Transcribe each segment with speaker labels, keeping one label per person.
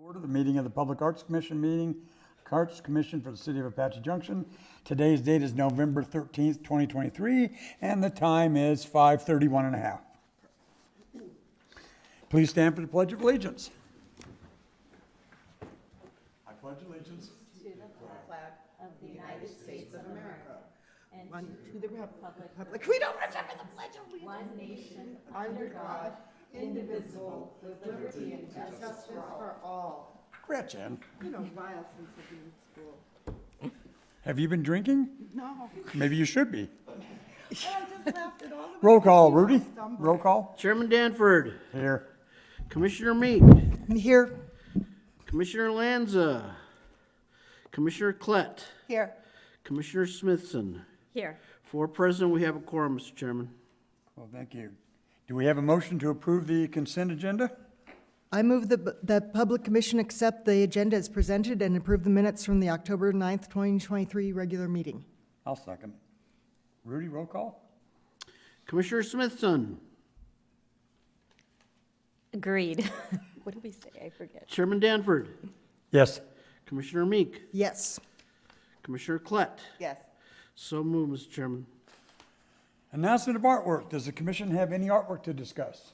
Speaker 1: Order the meeting of the Public Arts Commission Arts Commission for the City of Apache Junction. Today's date is November 13th, 2023, and the time is 5:31 and a half. Please stand for the Pledge of Allegiance. I pledge allegiance
Speaker 2: to the flag of the United States of America and to the republic. We don't remember the Pledge of Allegiance. One nation, under God, indivisible, with liberty and justice for all.
Speaker 1: Gretchen,
Speaker 3: You know, while since I've been in school.
Speaker 1: have you been drinking?
Speaker 3: No.
Speaker 1: Maybe you should be.
Speaker 3: I just laughed at all of it.
Speaker 1: Roll call, Rudy.
Speaker 3: Stumbled.
Speaker 1: Roll call.
Speaker 4: Chairman Danford,
Speaker 1: Here.
Speaker 4: Commissioner Meek,
Speaker 3: Here.
Speaker 4: Commissioner Lanza, Commissioner Klett,
Speaker 3: Here.
Speaker 4: Commissioner Smithson.
Speaker 2: Here.
Speaker 4: For President, we have a quorum, Mr. Chairman.
Speaker 1: Well, thank you. Do we have a motion to approve the consent agenda?
Speaker 5: I move that Public Commission accept the agenda as presented and approve the minutes from the October 9th, 2023 regular meeting.
Speaker 1: I'll second. Rudy, roll call.
Speaker 4: Commissioner Smithson,
Speaker 2: Agreed. What did we say? I forget.
Speaker 4: Chairman Danford,
Speaker 1: Yes.
Speaker 4: Commissioner Meek,
Speaker 5: Yes.
Speaker 4: Commissioner Klett.
Speaker 3: Yes.
Speaker 4: So moved, Mr. Chairman.
Speaker 1: Announcement of artwork. Does the commission have any artwork to discuss?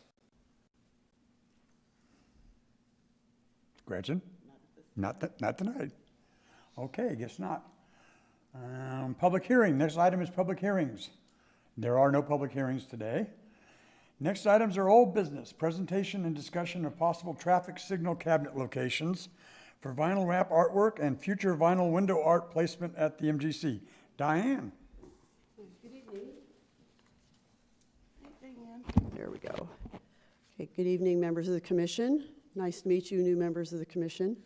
Speaker 1: Gretchen? Not tonight. Okay, guess not. Public hearing. Next item is public hearings. There are no public hearings today. Next items are old business. Presentation and discussion of possible traffic signal cabinet locations for vinyl wrap artwork and future vinyl window art placement at the MGC. Diane?
Speaker 3: Good evening. Hey,
Speaker 6: There we go. Okay, good evening, members of the commission. Nice to meet you, new members of the commission.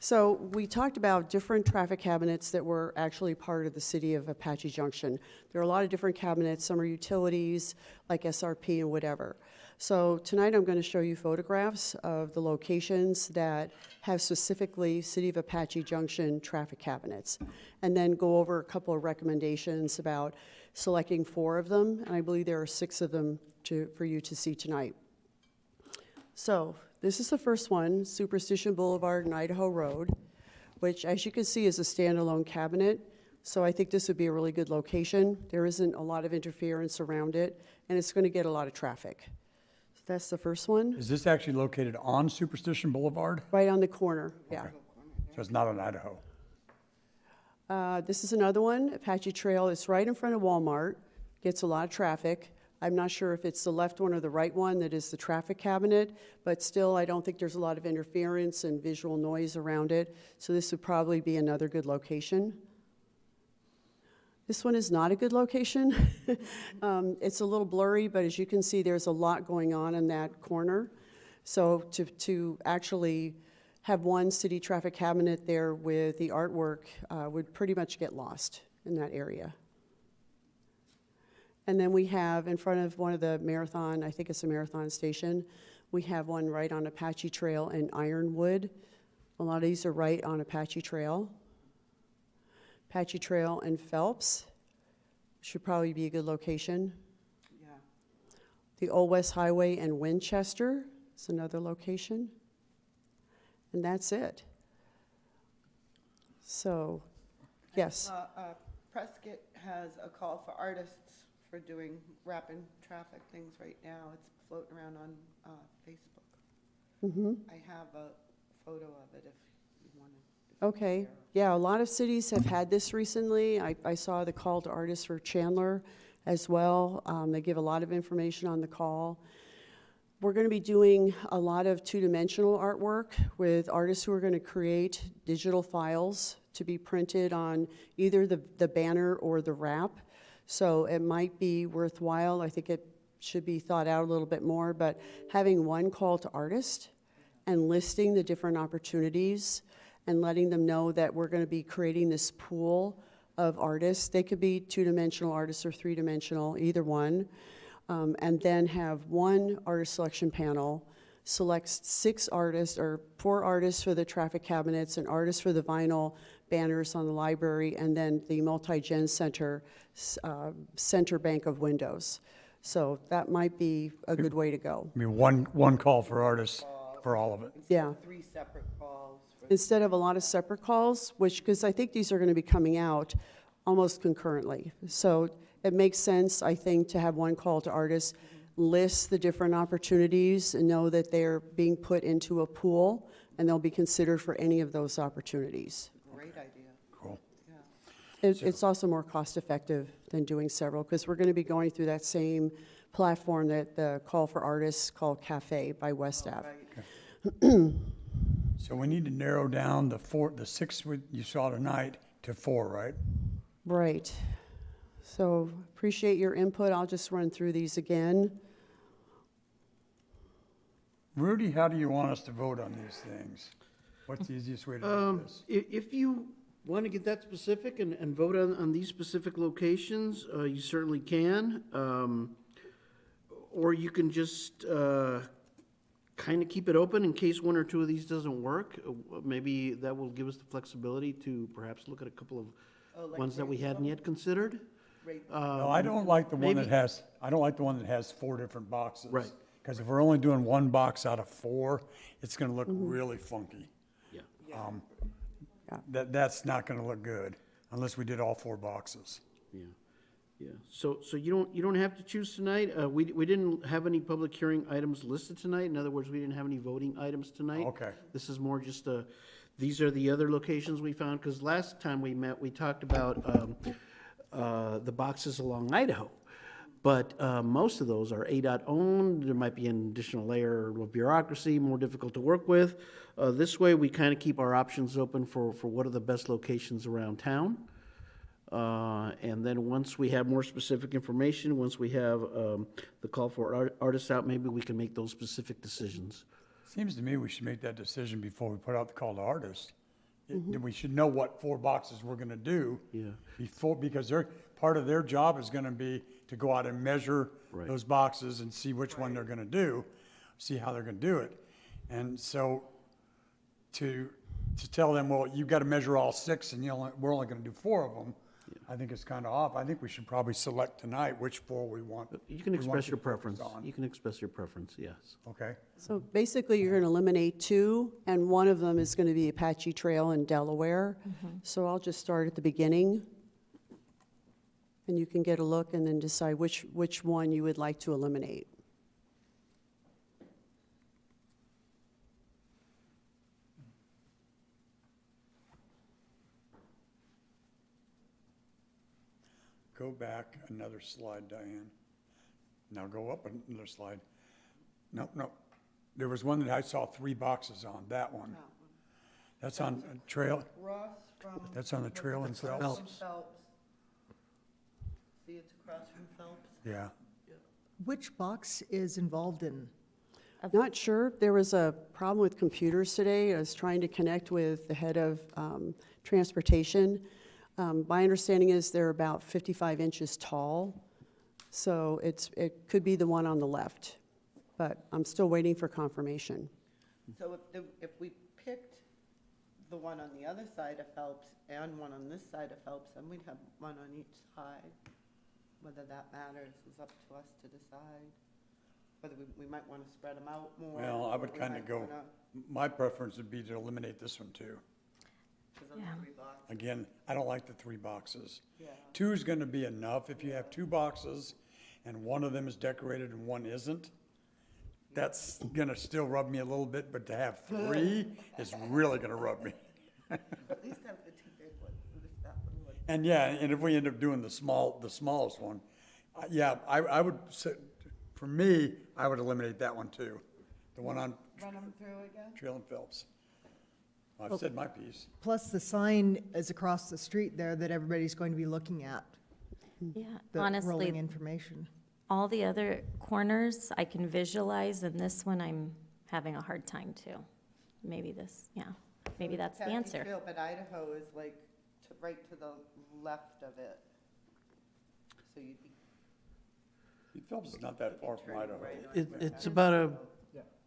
Speaker 6: So we talked about different traffic cabinets that were actually part of the city of Apache Junction. There are a lot of different cabinets. Some are utilities, like SRP and whatever. So tonight I'm going to show you photographs of the locations that have specifically City of Apache Junction traffic cabinets, and then go over a couple of recommendations about selecting 4 of them, and I believe there are 6 of them for you to see tonight. So this is the first one, Superstition Boulevard and Idaho Road, which, as you can see, is a standalone cabinet. So I think this would be a really good location. There isn't a lot of interference around it, and it's going to get a lot of traffic. So that's the first one,
Speaker 1: Is this actually located on Superstition Boulevard?
Speaker 6: right on the corner, yeah.
Speaker 1: Okay. So it's not in Idaho.
Speaker 6: This is another one, Apache Trail. It's right in front of Walmart, gets a lot of traffic. I'm not sure if it's the left one or the right one that is the traffic cabinet, but still, I don't think there's a lot of interference and visual noise around it, so this would probably be another good location. This one is not a good location. It's a little blurry, but as you can see, there's a lot going on in that corner. So to actually have one city traffic cabinet there with the artwork would pretty much get lost in that area. And then we have in front of one of the Marathon, I think it's a Marathon station, we have one right on Apache Trail in Ironwood. A lot of these are right on Apache Trail. Apache Trail and Phelps should probably be a good location.
Speaker 3: Yeah.
Speaker 6: The Old West Highway and Winchester is another location. And that's it. So, yes.
Speaker 3: Prescott has a call for artists for doing rapid traffic things right now. It's floating around on Facebook.
Speaker 6: Mm-hmm.
Speaker 3: I have a photo of it if you want to.
Speaker 6: Okay, yeah, a lot of cities have had this recently. I saw the call to artists for Chandler as well. They give a lot of information on the call. We're going to be doing a lot of two-dimensional artwork with artists who are going to create digital files to be printed on either the banner or the wrap. So it might be worthwhile. I think it should be thought out a little bit more, but having one call to artists and listing the different opportunities and letting them know that we're going to be creating this pool of artists. They could be two-dimensional artists or three-dimensional, either one. And then have one artist selection panel, selects 6 artists or 4 artists for the traffic cabinets and artists for the vinyl banners on the library, and then the multi-gen center bank of windows. So that might be a good way to go.
Speaker 1: I mean, one call for artists for all of it.
Speaker 6: Yeah.
Speaker 3: 3 separate calls.
Speaker 6: Instead of a lot of separate calls, which, because I think these are going to be coming out almost concurrently. So it makes sense, I think, to have one call to artists, list the different opportunities, and know that they're being put into a pool, and they'll be considered for any of those opportunities.
Speaker 3: Great idea,
Speaker 1: Cool.
Speaker 3: yeah.
Speaker 6: It's also more cost-effective than doing several, because we're going to be going through that same platform that the Call for Artists called Cafe by West Ave.
Speaker 3: Right.
Speaker 1: So we need to narrow down the 6 you saw tonight to 4, right?
Speaker 6: Right. So appreciate your input. I'll just run through these again.
Speaker 1: Rudy, how do you want us to vote on these things? What's the easiest way to do this?
Speaker 4: If you want to get that specific and vote on these specific locations, you certainly can. Or you can just kind of keep it open in case 1 or 2 of these doesn't work. Maybe that will give us the flexibility to perhaps look at a couple of
Speaker 3: like
Speaker 4: ones that we hadn't yet considered.
Speaker 3: Right.
Speaker 1: No, I don't like the one that
Speaker 4: maybe-
Speaker 1: has 4 different boxes.
Speaker 4: Right.
Speaker 1: Because if we're only doing 1 box out of 4, it's gonna look really funky.
Speaker 4: Yeah.
Speaker 1: That's not gonna look good unless we did all 4 boxes.
Speaker 4: Yeah, yeah. So you don't have to choose tonight. We didn't have any public hearing items listed tonight. In other words, we didn't have any voting items tonight.
Speaker 1: Okay.
Speaker 4: This is more just these are the other locations we found, because last time we met, we talked about the boxes along Idaho. But most of those are ADOT owned. There might be an additional layer of bureaucracy, more difficult to work with. This way, we kind of keep our options open for what are the best locations around town. And then once we have more specific information, once we have the call for artists out, maybe we can make those specific decisions.
Speaker 1: Seems to me we should make that decision before we put out the call to artists. We should know what 4 boxes we're gonna do.
Speaker 4: Yeah.
Speaker 1: Because part of their job is gonna be to go out and measure
Speaker 4: Right.
Speaker 1: those boxes and see which one they're gonna do, see how they're gonna do it. And so to tell them, well, you've gotta measure all 6 and we're only gonna do 4 of them, I think it's kinda off. I think we should probably select tonight which 4 we want.
Speaker 4: You can
Speaker 1: we want
Speaker 4: express
Speaker 1: to
Speaker 4: your
Speaker 1: focus
Speaker 4: preference.
Speaker 1: on.
Speaker 4: You can express your preference, yes.
Speaker 1: Okay,
Speaker 6: So basically, you're going to eliminate 2, and one of them is going to be Apache Trail in Delaware. So I'll just start at the beginning, and you can get a look and then decide which one you would like to eliminate.
Speaker 1: go back another slide, Diane. Now go up another slide. No. There was one that I saw 3 boxes on, that one. That's on trail,
Speaker 3: Ross from.
Speaker 1: that's on the trail in Phelps?
Speaker 4: Phelps.
Speaker 3: See, it's across from Phelps.
Speaker 1: Yeah.
Speaker 5: Which box is involved in?
Speaker 6: I'm not sure. There was a problem with computers today. I was trying to connect with the head of transportation. My understanding is they're about 55 inches tall, so it could be the one on the left, but I'm still waiting for confirmation.
Speaker 3: So if we picked the one on the other side of Phelps and one on this side of Phelps, then we'd have one on each side. Whether that matters is up to us to decide. Whether we might want to spread them out more.
Speaker 1: Well, I would
Speaker 3: or we
Speaker 1: kind of
Speaker 3: might
Speaker 1: go,
Speaker 3: wanna-
Speaker 1: my preference would be to eliminate this one too.
Speaker 3: 'cause of the 3 boxes.
Speaker 1: Again, I don't like the 3 boxes.
Speaker 3: Yeah.
Speaker 1: 2 is gonna be enough. If you have 2 boxes and one of them is decorated and one isn't, that's gonna still rub me a little bit, but to have 3 is really gonna rub me.
Speaker 3: At least have the 2 big ones, if that one would.
Speaker 1: And yeah, and if we end up doing the smallest one, yeah, I would say, for me, I would eliminate that one too. The one on
Speaker 3: Run them through again?
Speaker 1: Trail and Phelps. I've said my piece.
Speaker 5: Plus, the sign is across the street there that everybody's going to be looking at,
Speaker 7: Yeah,
Speaker 5: the rolling
Speaker 7: honestly,
Speaker 5: information.
Speaker 7: all the other corners I can visualize, and this one I'm having a hard time to. Maybe this, yeah, maybe that's the
Speaker 3: Apache
Speaker 7: answer.
Speaker 3: Trail, but Idaho is like right to the left of it. So you'd be.
Speaker 1: Phelps is not that far from
Speaker 3: turning
Speaker 1: Idaho.
Speaker 3: right on
Speaker 4: It's about a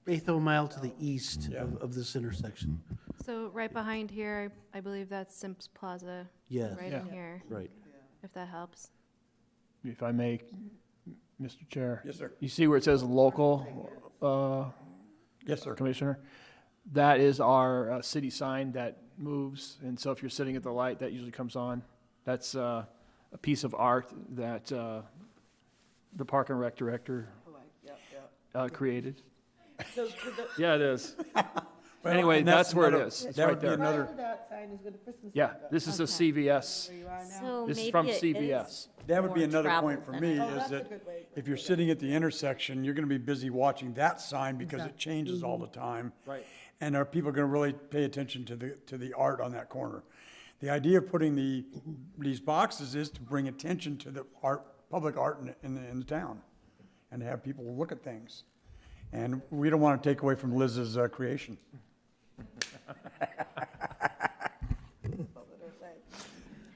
Speaker 4: eighth of a mile to the east
Speaker 1: Yeah.
Speaker 4: of this intersection.
Speaker 8: So right behind here, I believe that's Simps Plaza,
Speaker 4: Yes,
Speaker 8: right in here,
Speaker 4: right.
Speaker 8: if that helps.
Speaker 9: If I may, Mr. Chair.
Speaker 1: Yes, sir.
Speaker 9: You see where it says local,
Speaker 1: Yes, sir.
Speaker 9: Commissioner. That is our city sign that moves, and so if you're sitting at the light, that usually comes on. That's a piece of art that the Park and Rec director
Speaker 3: Oh, yep.
Speaker 9: created.
Speaker 3: So to the.
Speaker 9: Yeah, it is.
Speaker 1: Well,
Speaker 9: Anyway,
Speaker 1: and
Speaker 9: that's where it
Speaker 1: another-
Speaker 9: is. It's
Speaker 1: that
Speaker 9: right
Speaker 1: would be
Speaker 9: there.
Speaker 1: another-
Speaker 3: Right where that sign is where the Christmas
Speaker 9: Yeah,
Speaker 3: tree goes.
Speaker 9: this is a
Speaker 7: Okay.
Speaker 9: CVS.
Speaker 3: Where you are now.
Speaker 7: So
Speaker 9: This is
Speaker 7: maybe
Speaker 9: from
Speaker 7: it
Speaker 9: CVS.
Speaker 7: is
Speaker 1: That would be
Speaker 7: more
Speaker 1: another
Speaker 7: traveled
Speaker 1: point for
Speaker 7: than
Speaker 1: me,
Speaker 7: I-
Speaker 3: Oh,
Speaker 1: is
Speaker 3: that's a
Speaker 1: that
Speaker 3: good way to
Speaker 1: if you're
Speaker 3: put it.
Speaker 1: sitting at the intersection, you're gonna be busy watching that sign because it changes all the time.
Speaker 9: Right.
Speaker 1: And are people gonna really pay attention to the art on that corner? The idea of putting these boxes is to bring attention to the art, public art in the town, and to have people look at things. And we don't wanna take away from Liz's creation.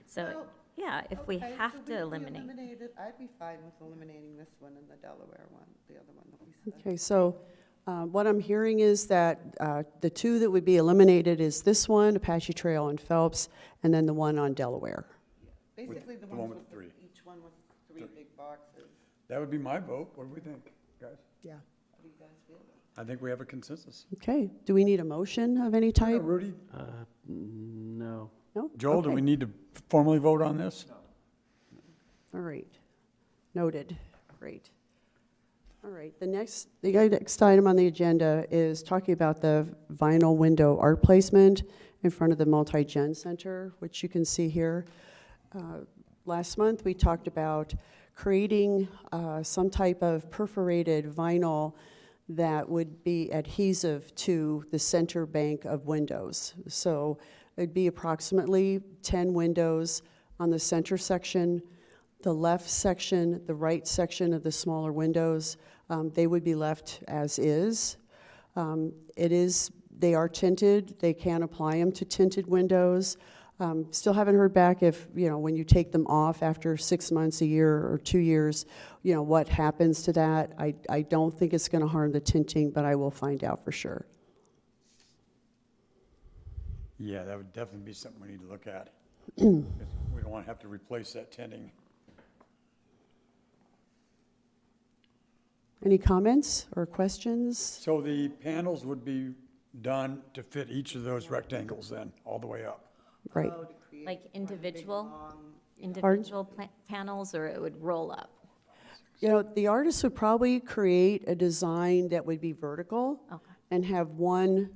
Speaker 7: So,
Speaker 3: Well,
Speaker 7: yeah, if we
Speaker 3: Okay, so
Speaker 7: have to eliminate.
Speaker 3: eliminated- I'd be fine with eliminating this one and the Delaware one, the other one that we said.
Speaker 6: Okay, so what I'm hearing is that the two that would be eliminated is this one, Apache Trail and Phelps, and then the one on Delaware.
Speaker 3: Basically, the
Speaker 1: the one
Speaker 3: ones
Speaker 1: with
Speaker 3: with,
Speaker 1: three.
Speaker 3: each one with three big boxes.
Speaker 1: That would be my vote. What do we think, guys?
Speaker 5: Yeah.
Speaker 3: How do you guys feel?
Speaker 1: I think we have a consensus.
Speaker 6: Okay, do we need a motion of any type?
Speaker 1: Rudy?
Speaker 4: No.
Speaker 6: No?
Speaker 1: Joel, do
Speaker 6: Okay.
Speaker 1: we need to formally vote on this?
Speaker 6: All right, noted, great. All right, the next item on the agenda is talking about the vinyl window art placement in front of the Multi-Gen Center, which you can see here. Last month, we talked about creating some type of perforated vinyl that would be adhesive to the center bank of windows. So it'd be approximately 10 windows on the center section, the left section, the right section of the smaller windows, they would be left as is. They are tinted, they can apply them to tinted windows. Still haven't heard back if, when you take them off after 6 months, a year, or 2 years, what happens to that. I don't think it's gonna harm the tinting, but I will find out for sure.
Speaker 1: Yeah, that would definitely be something we need to look at. We don't want to have to replace that tinting.
Speaker 6: Any comments or questions?
Speaker 1: So the panels would be done to fit each of those rectangles then, all the way up?
Speaker 6: Right.
Speaker 3: Oh, to create
Speaker 7: Like
Speaker 3: one big,
Speaker 7: individual?
Speaker 3: long-
Speaker 7: Individual panels, or it would roll up?
Speaker 6: The artist would probably create a design that would be vertical
Speaker 7: Okay.
Speaker 6: and have one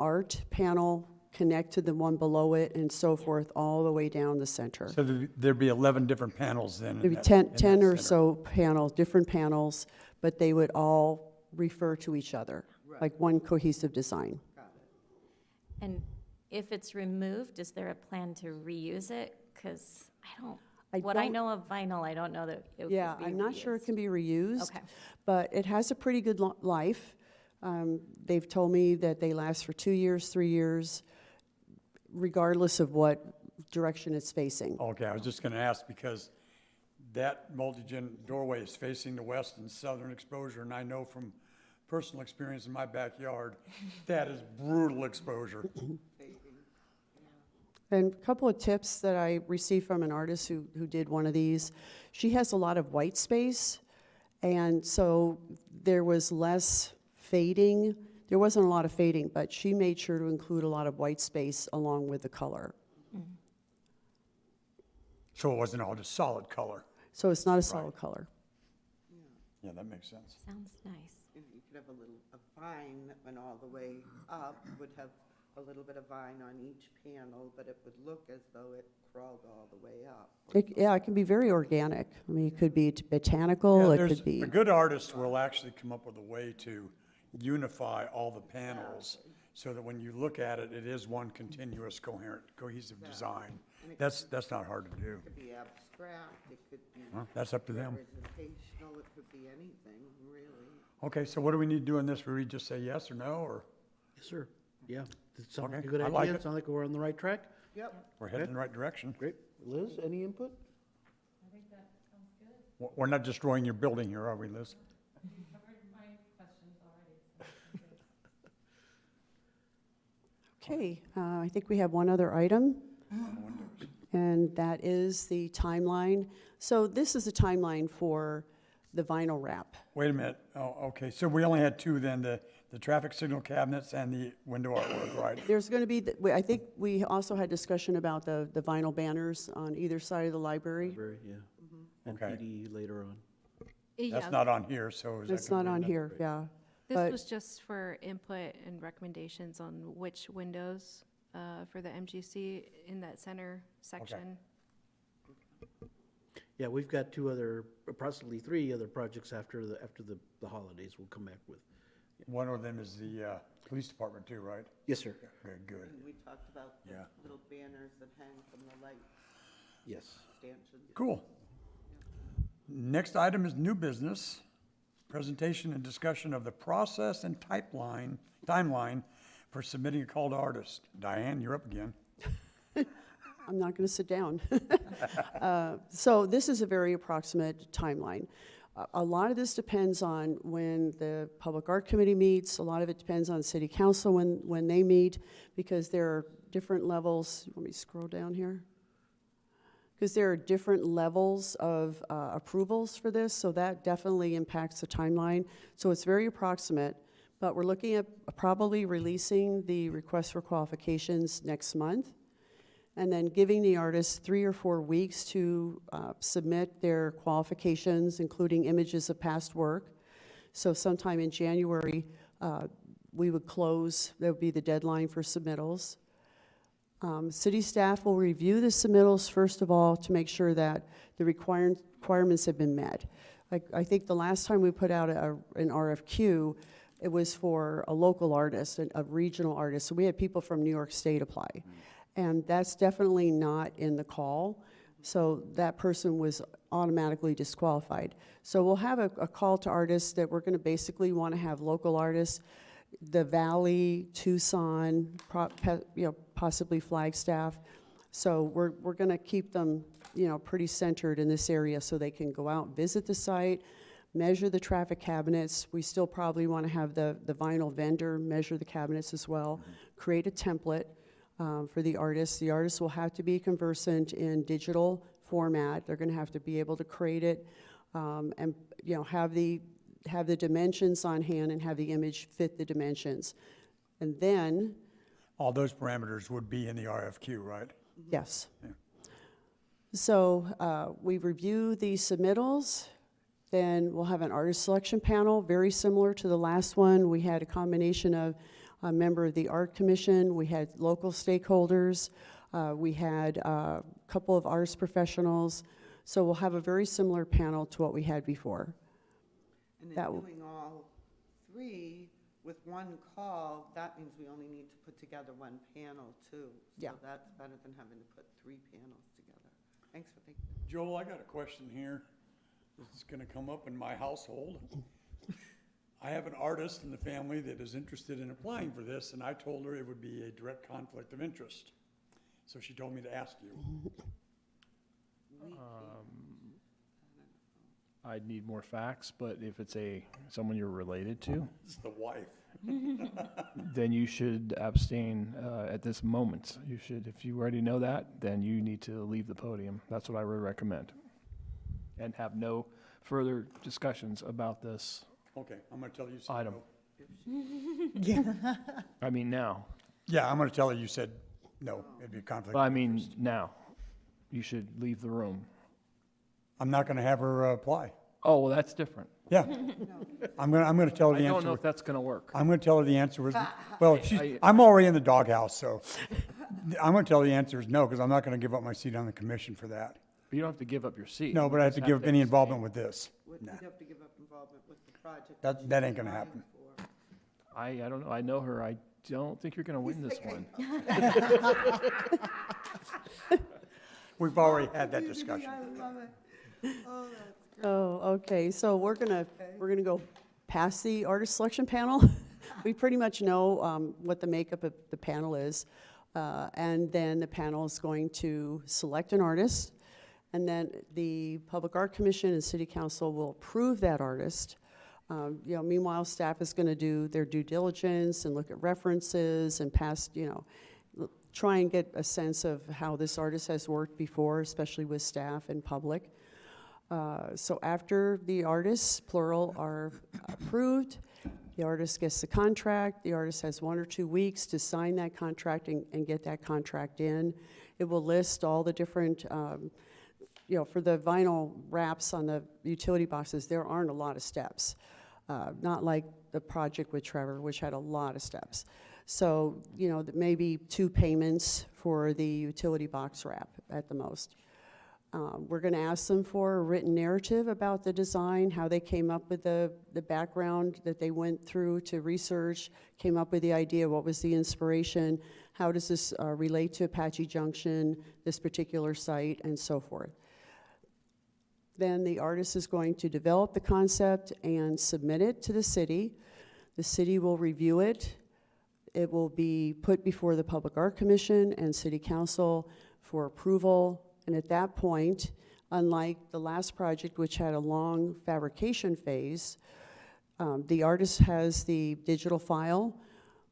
Speaker 6: art panel connect to the one below it and so forth, all the way down the center.
Speaker 1: So there'd be 11 different panels then? in
Speaker 6: There'd be
Speaker 1: that-
Speaker 6: 10,
Speaker 1: in that
Speaker 6: 10 or
Speaker 1: center.
Speaker 6: so panels, different panels, but they would all refer to each other, like one cohesive design.
Speaker 7: And if it's removed, is there a plan to reuse it? Because
Speaker 6: I
Speaker 7: what I
Speaker 6: don't-
Speaker 7: know of vinyl, I don't know that it could be
Speaker 6: Yeah, I'm not sure it
Speaker 7: reused.
Speaker 6: can be reused.
Speaker 7: Okay.
Speaker 6: But it has a pretty good life. They've told me that they last for 2 years, 3 years, regardless of what direction it's facing.
Speaker 1: Okay, I was just going to ask, because that multi-gen doorway is facing the west and southern exposure, and I know from personal experience in my backyard, that is brutal exposure.
Speaker 6: And a couple of tips that I received from an artist who did one of these. She has a lot of white space, and so there was less fading. There wasn't a lot of fading, but she made sure to include a lot of white space along with the color.
Speaker 1: So it wasn't all just solid color.
Speaker 6: So it's not a solid color.
Speaker 1: Yeah, that makes sense.
Speaker 7: Sounds nice.
Speaker 3: You could have a vine that went all the way up, would have a little bit of vine on each panel, but it would look as though it crawled all the way up.
Speaker 6: It can be very organic. I mean, it could be botanical,
Speaker 1: Yeah,
Speaker 6: it
Speaker 1: there's-
Speaker 6: could be.
Speaker 1: A good artist will actually come up with a way to unify all the panels so that when you look at it, it is one continuous, coherent, cohesive design. That's not hard to do.
Speaker 3: It could be abstract, it could be
Speaker 1: Well, that's up to them.
Speaker 3: representational, it could be anything, really.
Speaker 1: Okay, so what do we need to do in this? Rudy, just say yes or no, or
Speaker 4: Yes, sir. Yeah, that sounds like
Speaker 1: Okay,
Speaker 4: a good
Speaker 1: I like
Speaker 4: idea.
Speaker 1: it.
Speaker 4: Sounds like we're on the right track.
Speaker 3: Yep.
Speaker 1: we're heading in the right direction?
Speaker 4: Great. Liz, any input?
Speaker 1: We're not destroying your building here, are we, Liz?
Speaker 6: Okay, I think we have one other item, and that is the timeline. So this is the timeline for the vinyl wrap.
Speaker 1: Wait a minute. Oh, okay, so we only had two then, the the traffic signal cabinets and the window artwork, right?
Speaker 6: There's going to be, I think we also had discussion about the vinyl banners on either side of the library.
Speaker 4: Library, yeah. And
Speaker 1: Okay.
Speaker 4: PD later on.
Speaker 1: That's not on here, so is that?
Speaker 6: It's
Speaker 1: gonna
Speaker 6: not
Speaker 1: be
Speaker 6: on
Speaker 1: enough?
Speaker 6: here, yeah.
Speaker 8: This
Speaker 6: But-
Speaker 8: was just for input and recommendations on which windows for the MGC in that center section.
Speaker 4: Yeah, we've got approximately 3 other projects after the holidays we'll come back with.
Speaker 1: One of them is the police department too, right?
Speaker 4: Yes, sir.
Speaker 1: Good, good.
Speaker 3: And we talked about the
Speaker 1: Yeah.
Speaker 3: little banners that hang from the light
Speaker 4: Yes.
Speaker 3: stanchions.
Speaker 1: Cool. Next item is new business. Presentation and discussion of the process and timeline for submitting a call to artists. Diane, you're up again.
Speaker 6: I'm not going to sit down. So this is a very approximate timeline. A lot of this depends on when the Public Art Committee meets. A lot of it depends on City Council when they meet, because there are different levels. Let me scroll down here. Because there are different levels of approvals for this, so that definitely impacts the timeline. So it's very approximate, but we're looking at probably releasing the request for qualifications next month, and then giving the artists 3 or 4 weeks to submit their qualifications, including images of past work. So sometime in January, we would close, that would be the deadline for submittals. City staff will review the submittals, first of all, to make sure that the requirements have been met. I think the last time we put out an RFQ, it was for a local artist, a regional artist. So we had people from New York State apply. And that's definitely not in the call. So that person was automatically disqualified. So we'll have a call to artists that we're going to basically want to have local artists, the Valley, Tucson, possibly Flagstaff. So we're going to keep them, pretty centered in this area so they can go out, visit the site, measure the traffic cabinets. We still probably want to have the vinyl vendor measure the cabinets as well, create a template for the artists. The artists will have to be conversant in digital format. They're going to have to be able to create it and have the dimensions on hand and have the image fit the dimensions. And then,
Speaker 1: All those parameters would be in the RFQ, right?
Speaker 6: yes.
Speaker 1: Yeah.
Speaker 6: So we review the submittals, then we'll have an artist selection panel, very similar to the last one. We had a combination of a member of the Art Commission, we had local stakeholders, we had a couple of artist professionals. So we'll have a very similar panel to what we had before.
Speaker 3: And
Speaker 6: That
Speaker 3: in
Speaker 6: will-
Speaker 3: doing all 3 with one call, that means we only need to put together 1 panel too.
Speaker 6: Yeah.
Speaker 3: So that's better than having to put 3 panels together. Thanks for thinking.
Speaker 1: Joel, I got a question here. This is gonna come up in my household. I have an artist in the family that is interested in applying for this, and I told her it would be a direct conflict of interest. So she told me to ask you.
Speaker 9: I'd need more facts, but if it's someone you're related to,
Speaker 1: It's the wife.
Speaker 9: then you should abstain at this moment. You should, if you already know that, then you need to leave the podium. That's what I would recommend. And have no further discussions about this
Speaker 1: Okay, I'm gonna tell you something.
Speaker 9: item. I mean, now.
Speaker 1: Yeah, I'm gonna tell her you said no, it'd be a conflict.
Speaker 9: But I
Speaker 1: of
Speaker 9: mean,
Speaker 1: interest.
Speaker 9: now. You should leave the room.
Speaker 1: I'm not gonna have her apply.
Speaker 9: Oh, well, that's different.
Speaker 1: Yeah. I'm gonna tell her
Speaker 9: I
Speaker 1: the
Speaker 9: don't know
Speaker 1: answer.
Speaker 9: if that's gonna work.
Speaker 1: I'm gonna tell her the answer was, well, I'm already in the doghouse, so I'm gonna tell her the answer is no, because I'm not gonna give up my seat on the commission for that.
Speaker 9: But you don't have to give up your seat.
Speaker 1: No, but I have to
Speaker 9: You
Speaker 1: give up any
Speaker 9: abstain.
Speaker 1: involvement with this.
Speaker 3: You'd
Speaker 1: Nah.
Speaker 3: have to give up involvement with the project.
Speaker 1: That- that ain't gonna happen.
Speaker 3: Applying
Speaker 9: I don't know. I know her. I don't think you're gonna win this one.
Speaker 1: We've already had that discussion.
Speaker 6: Oh, okay, so we're gonna go past the artist selection panel. We pretty much know what the makeup of the panel is. And then the panel is going to select an artist, and then the Public Art Commission and City Council will approve that artist. Meanwhile, staff is gonna do their due diligence and look at references and past, try and get a sense of how this artist has worked before, especially with staff and public. So after the artists, plural, are approved, The artist gets the contract, the artist has 1 or 2 weeks to sign that contract and get that contract in. It will list all the different, for the vinyl wraps on the utility boxes, there aren't a lot of steps. Not like the project with Trevor, which had a lot of steps. So, maybe 2 payments for the utility box wrap at the most. We're going to ask them for a written narrative about the design, how they came up with the background that they went through to research, came up with the idea, what was the inspiration, how does this relate to Apache Junction, this particular site, and so forth. Then the artist is going to develop the concept and submit it to the city. The city will review it. It will be put before the Public Art Commission and City Council for approval. And at that point, unlike the last project, which had a long fabrication phase, the artist has the digital file,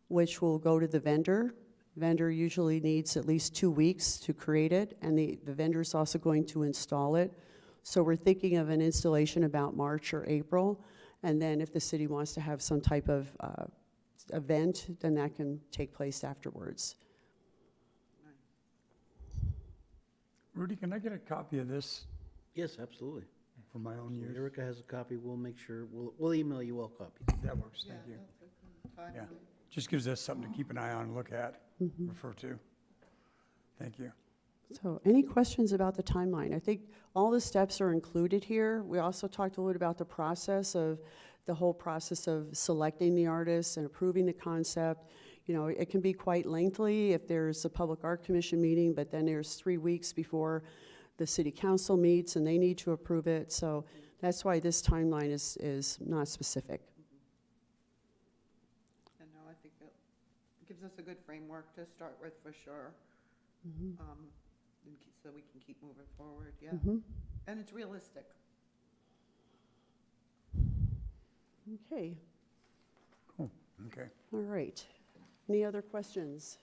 Speaker 6: which will go to the vendor. Vendor usually needs at least 2 weeks to create it, and the vendor is also going to install it. So we're thinking of an installation about March or April, and then if the city wants to have some type of event, then that can take place afterwards.
Speaker 1: Rudy, can I get a copy of this
Speaker 4: Yes, absolutely.
Speaker 1: for my own use?
Speaker 4: Erica has a copy, we'll make sure, we'll email you all copies.
Speaker 1: That works, thank you.
Speaker 3: That's a good time.
Speaker 1: Yeah, just gives us something to keep an eye on and look at, refer to. Thank you.
Speaker 6: So any questions about the timeline? I think all the steps are included here. We also talked a little bit about the process of, the whole process of selecting the artist and approving the concept. It can be quite lengthy if there's a Public Art Commission meeting, but then there's 3 weeks before the City Council meets and they need to approve it. So that's why this timeline is not specific.
Speaker 3: And no, I think it gives us a good framework to start with for sure. So we can keep moving forward, yeah. And it's realistic.
Speaker 6: Okay,
Speaker 1: Cool, okay.
Speaker 6: all right. Any other questions?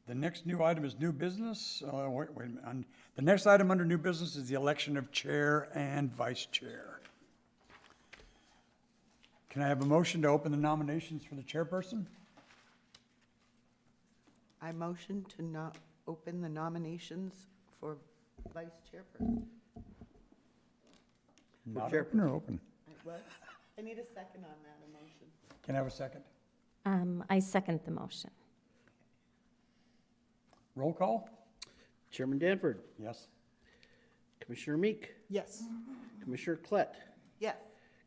Speaker 1: The next new item is new business. Wait a minute. The next item under new business is the election of chair and vice chair. Can I have a motion to open the nominations for the chairperson?
Speaker 3: I motion to not open the nominations for vice chairperson.
Speaker 1: Not open or open?
Speaker 3: What? I need a second on that motion.
Speaker 1: Can I have a second?
Speaker 7: I second the motion.
Speaker 1: Roll call?
Speaker 4: Chairman Danford,
Speaker 1: Yes.
Speaker 4: Commissioner Meek,
Speaker 5: Yes.
Speaker 4: Commissioner Klett,
Speaker 3: Yes.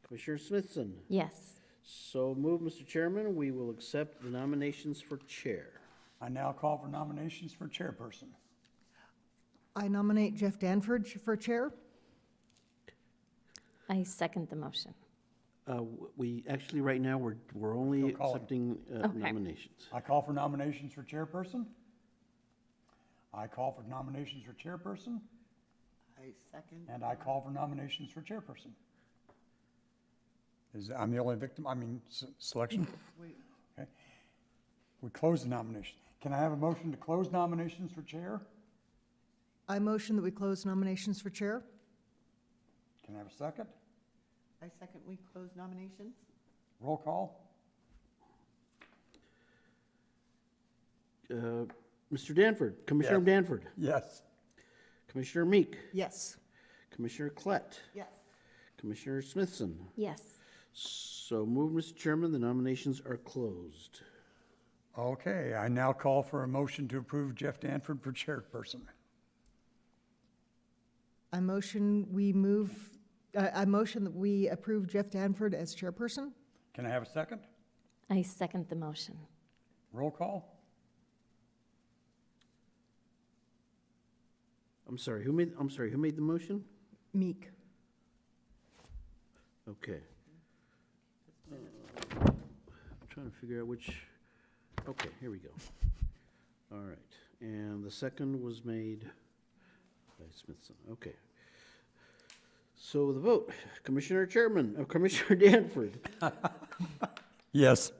Speaker 4: Commissioner Smithson.
Speaker 7: Yes.
Speaker 4: So move, Mr. Chairman, we will accept the nominations for chair.
Speaker 1: I now call for nominations for chairperson.
Speaker 5: I nominate Jeff Danford for chair.
Speaker 7: I second the motion.
Speaker 4: We, actually, right now, we're only
Speaker 1: Still calling.
Speaker 4: accepting
Speaker 7: Okay.
Speaker 4: nominations.
Speaker 1: I call for nominations for chairperson. I call for nominations for chairperson,
Speaker 3: I second.
Speaker 1: and I call for nominations for chairperson. I'm the only victim, selection?
Speaker 3: Wait,
Speaker 1: Okay. We close the nomination. Can I have a motion to close nominations for chair?
Speaker 5: I motion that we close nominations for chair.
Speaker 1: Can I have a second?
Speaker 3: I second we close nominations.
Speaker 1: Roll call?
Speaker 4: Mr. Danford, Commissioner
Speaker 1: Yes.
Speaker 4: Danford,
Speaker 1: Yes.
Speaker 4: Commissioner Meek,
Speaker 5: Yes.
Speaker 4: Commissioner Klett,
Speaker 3: Yes.
Speaker 4: Commissioner Smithson.
Speaker 7: Yes.
Speaker 4: So move, Mr. Chairman, the nominations are closed.
Speaker 1: Okay, I now call for a motion to approve Jeff Danford for chairperson.
Speaker 5: I motion that we approve Jeff Danford as chairperson.
Speaker 1: Can I have a second?
Speaker 7: I second the motion.
Speaker 1: Roll call?
Speaker 4: I'm sorry, who made the motion?
Speaker 5: Meek.
Speaker 4: Okay. I'm trying to figure out which, okay, here we go. All right, and the second was made by Smithson, okay. So the vote, Commissioner Danford,
Speaker 1: Yes.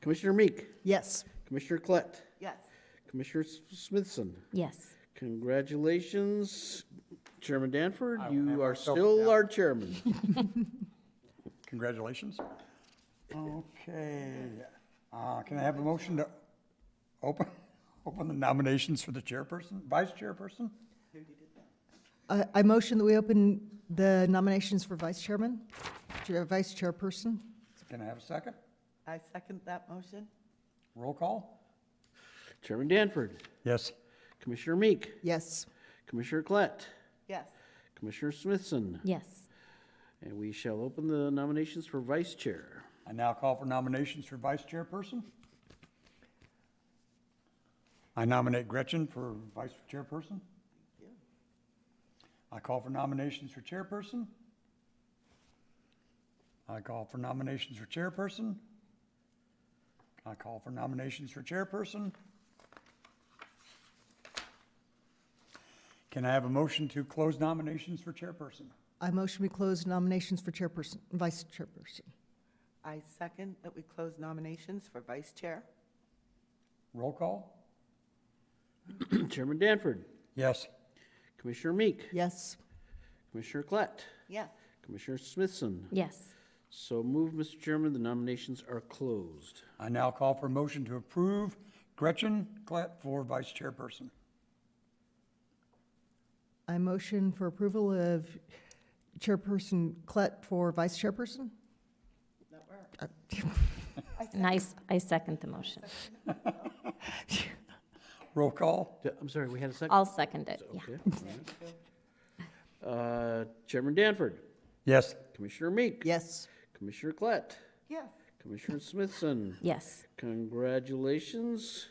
Speaker 4: Commissioner Meek,
Speaker 5: Yes.
Speaker 4: Commissioner Klett,
Speaker 3: Yes.
Speaker 4: Commissioner Smithson.
Speaker 7: Yes.
Speaker 4: Congratulations, Chairman Danford,
Speaker 1: I
Speaker 4: you
Speaker 1: am
Speaker 4: are
Speaker 1: myself
Speaker 4: still
Speaker 1: now.
Speaker 4: our chairman.
Speaker 1: Congratulations. Okay, can I have a motion to open the nominations for the chairperson, vice chairperson?
Speaker 5: I motion that we open the nominations for vice chairman, vice chairperson.
Speaker 1: Can I have a second?
Speaker 3: I second that motion.
Speaker 1: Roll call?
Speaker 4: Chairman Danford,
Speaker 1: Yes.
Speaker 4: Commissioner Meek,
Speaker 5: Yes.
Speaker 4: Commissioner Klett,
Speaker 3: Yes.
Speaker 4: Commissioner Smithson,
Speaker 7: Yes.
Speaker 4: and we shall open the nominations for vice chair.
Speaker 1: I now call for nominations for vice chairperson. I nominate Gretchen for vice chairperson. I call for nominations for chairperson. I call for nominations for chairperson. I call for nominations for chairperson. Can I have a motion to close nominations for chairperson?
Speaker 5: I motion we close nominations for chairperson, vice chairperson.
Speaker 3: I second that we close nominations for vice chair.
Speaker 1: Roll call?
Speaker 4: Chairman Danford,
Speaker 1: Yes.
Speaker 4: Commissioner Meek,
Speaker 5: Yes.
Speaker 4: Commissioner Klett,
Speaker 3: Yes.
Speaker 4: Commissioner Smithson.
Speaker 7: Yes.
Speaker 4: So moved, Mr. Chairman, the nominations are closed.
Speaker 1: I now call for a motion to approve Gretchen Klett for vice chairperson.
Speaker 5: I motion for approval of chairperson Klett for vice chairperson.
Speaker 3: That works.
Speaker 7: Nice, I second the motion.
Speaker 1: Roll call?
Speaker 4: I'm sorry, we had a 2nd
Speaker 7: I'll second it, yeah.
Speaker 4: Okay. Chairman Danford,
Speaker 1: Yes.
Speaker 4: Commissioner Meek.
Speaker 5: Yes.
Speaker 4: Commissioner Klett,
Speaker 3: Yes.
Speaker 4: Commissioner Smithson.
Speaker 7: Yes.
Speaker 4: Congratulations.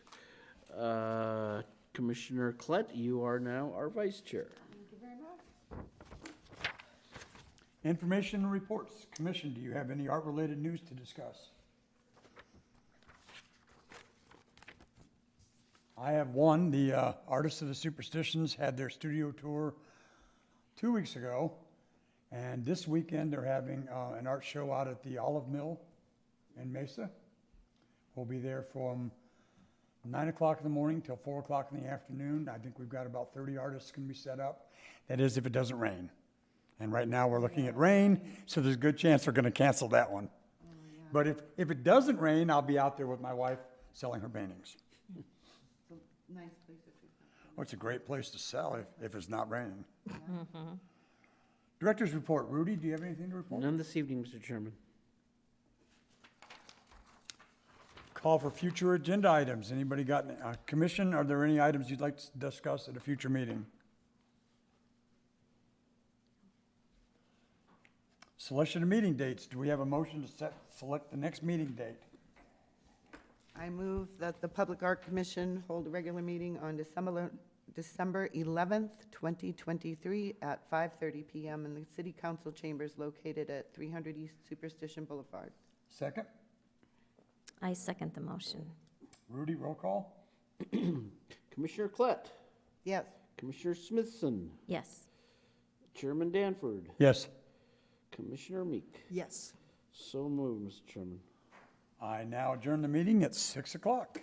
Speaker 4: Commissioner Klett, you are now our vice chair.
Speaker 3: Thank you very much.
Speaker 1: Information and reports. Commission, do you have any art-related news to discuss? I have one. The artists of the Superstitions had their studio tour 2 weeks ago, and this weekend they're having an art show out at the Olive Mill in Mesa. We'll be there from 9 o'clock in the morning till 4 o'clock in the afternoon. I think we've got about 30 artists going to be set up. That is if it doesn't rain. And right now we're looking at rain, so there's a good chance we're going to cancel that one. But if it doesn't rain, I'll be out there with my wife selling her paintings.
Speaker 3: It's a nice place if you
Speaker 1: Oh, it's a great place to sell if it's not raining. Director's report. Rudy, do you have anything to report?
Speaker 4: None this evening, Mr. Chairman.
Speaker 1: Call for future agenda items. Anybody got, commission, are there any items you'd like to discuss at a future meeting? Selection of meeting dates. Do we have a motion to select the next meeting date?
Speaker 3: I move that the Public Art Commission hold a regular meeting on December 11th, 2023 at 5:30 PM in the City Council chambers located at 300 East Superstition Boulevard.
Speaker 1: Second?
Speaker 7: I second the motion.
Speaker 1: Rudy, roll call?
Speaker 4: Commissioner Klett,
Speaker 3: Yes.
Speaker 4: Commissioner Smithson,
Speaker 7: Yes.
Speaker 4: Chairman Danford,
Speaker 1: Yes.
Speaker 4: Commissioner Meek.
Speaker 5: Yes.
Speaker 4: So moved, Mr. Chairman.
Speaker 1: I now adjourn the meeting at 6 o'clock.